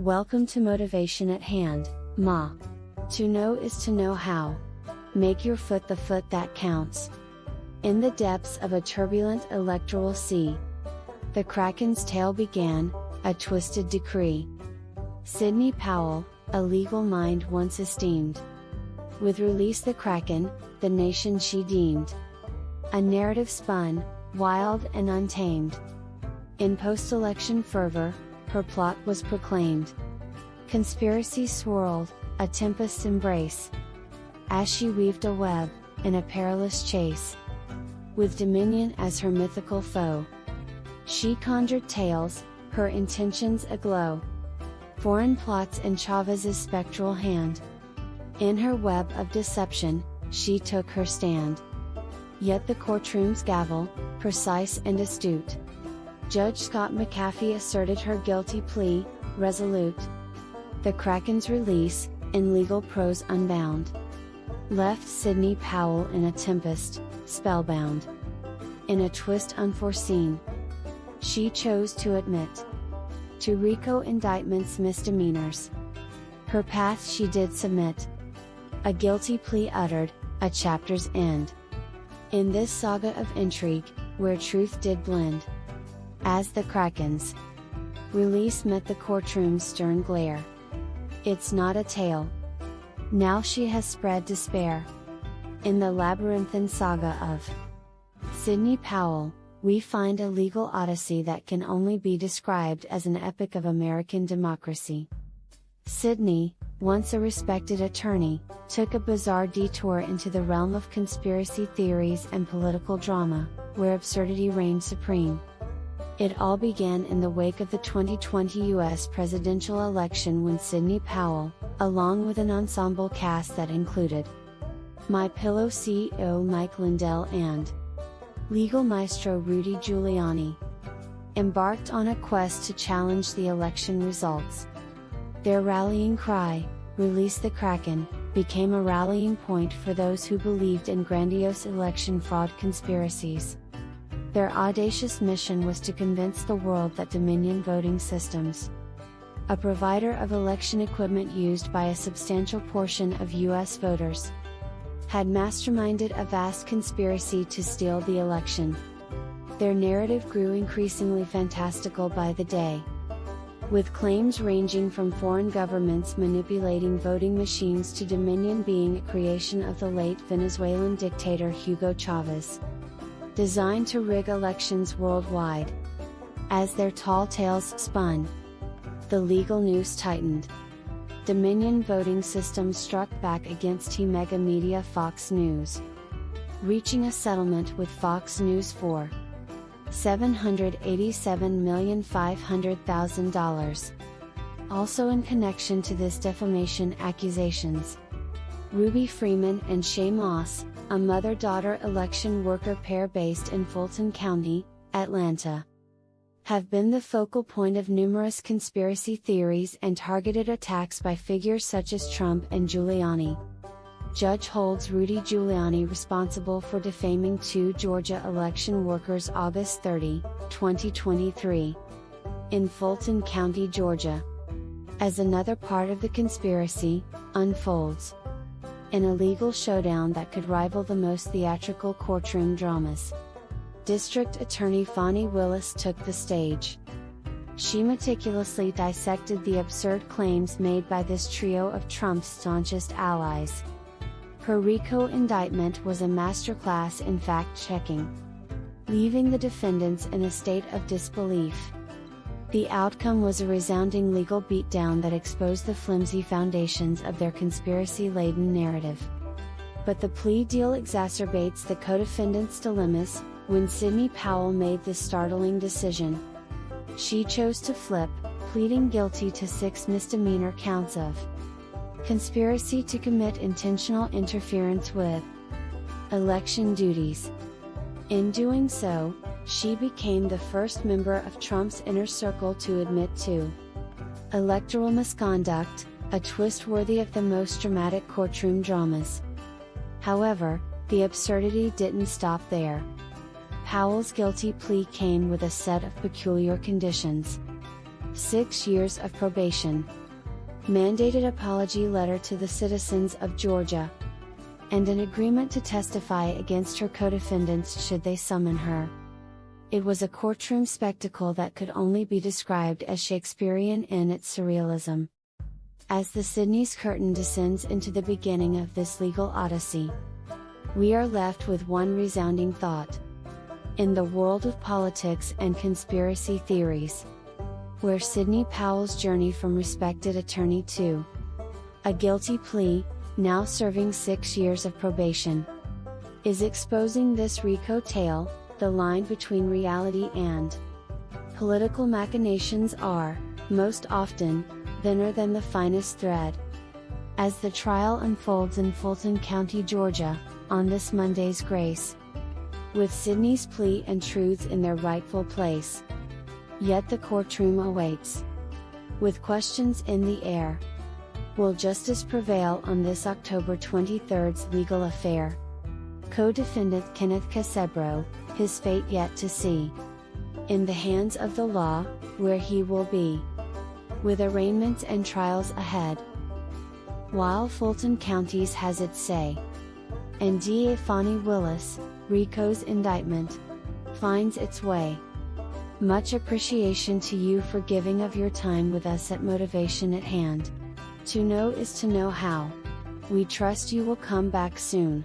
Welcome to Motivation at Hand, Ma. To know is to know how. Make your foot the foot that counts. In the depths of a turbulent electoral sea, the Kraken's tale began, a twisted decree. Sidney Powell, a legal mind once esteemed. With release the Kraken, the nation she deemed. A narrative spun, wild and untamed. In post-election fervor, her plot was proclaimed. Conspiracy swirled, a tempest's embrace. As she weaved a web, in a perilous chase. With Dominion as her mythical foe. She conjured tales, her intentions aglow. Foreign plots in Chavez's spectral hand. In her web of deception, she took her stand. Yet the courtroom's gavel, precise and astute. Judge Scott McAfee asserted her guilty plea, resolute. The Kraken's release, in legal prose unbound, left Sidney Powell in a tempest, spellbound. In a twist unforeseen, she chose to admit to RICO indictments misdemeanors. Her path she did submit. A guilty plea uttered, a chapter's end. In this saga of intrigue, where truth did blend. As the Kraken's release met the courtroom's stern glare. It's not a tale. Now she has spread despair. In the labyrinthine saga of Sidney Powell, we find a legal odyssey that can only be described as an epic of American democracy. Sidney, once a respected attorney, took a bizarre detour into the realm of conspiracy theories and political drama, where absurdity reigned supreme. It all began in the wake of the 2020 U.S. presidential election when Sidney Powell, along with an ensemble cast that included MyPillow CEO Mike Lindell and legal maestro Rudy Giuliani, embarked on a quest to challenge the election results. Their rallying cry, "Release the Kraken," became a rallying point for those who believed in grandiose election fraud conspiracies. Their audacious mission was to convince the world that Dominion Voting Systems, a provider of election equipment used by a substantial portion of U.S. voters, had masterminded a vast conspiracy to steal the election. Their narrative grew increasingly fantastical by the day, with claims ranging from foreign governments manipulating voting machines to Dominion being a creation of the late Venezuelan dictator Hugo Chavez, designed to rig elections worldwide. As their tall tales spun, the legal noose tightened. Dominion Voting Systems struck back against mega media Fox News, reaching a settlement with Fox News for $787,500,000. Also in connection to this defamation accusations, Ruby Freeman and Shay Moss, a mother-daughter election worker pair based in Fulton County, Atlanta, have been the focal point of numerous conspiracy theories and targeted attacks by figures such as Trump and Giuliani. Judge holds Rudy Giuliani responsible for defaming two Georgia election workers August 30, 2023, in Fulton County, Georgia. As another part of the conspiracy unfolds, in a legal showdown that could rival the most theatrical courtroom dramas, District Attorney Fani Willis took the stage. She meticulously dissected the absurd claims made by this trio of Trump's staunchest allies. Her RICO indictment was a masterclass in fact-checking, leaving the defendants in a state of disbelief. The outcome was a resounding legal beatdown that exposed the flimsy foundations of their conspiracy-laden narrative. But the plea deal exacerbates the co-defendants' dilemmas. When Sidney Powell made this startling decision, she chose to flip, pleading guilty to 6 misdemeanor counts of conspiracy to commit intentional interference with election duties. In doing so, she became the first member of Trump's inner circle to admit to electoral misconduct, a twist worthy of the most dramatic courtroom dramas. However, the absurdity didn't stop there. Powell's guilty plea came with a set of peculiar conditions. 6 years of probation. Mandated apology letter to the citizens of Georgia. And an agreement to testify against her co-defendants should they summon her. It was a courtroom spectacle that could only be described as Shakespearean in its surrealism. As the Sidney's curtain descends into the beginning of this legal odyssey, we are left with one resounding thought. In the world of politics and conspiracy theories, where Sidney Powell's journey from respected attorney to a guilty plea, now serving 6 years of probation, is exposing this RICO tale, the line between reality and political machinations are, most often, thinner than the finest thread. As the trial unfolds in Fulton County, Georgia, on this Monday's grace, with Sidney's plea and truths in their rightful place, yet the courtroom awaits, with questions in the air. Will justice prevail on this October 23rd's legal affair? Co-defendant Kenneth Casebro, his fate yet to see. In the hands of the law, where he will be, with arraignments and trials ahead, while Fulton County's has its say. And D.A. Fani Willis, RICO's indictment, finds its way. Much appreciation to you for giving of your time with us at Motivation at Hand. To know is to know how. We trust you will come back soon.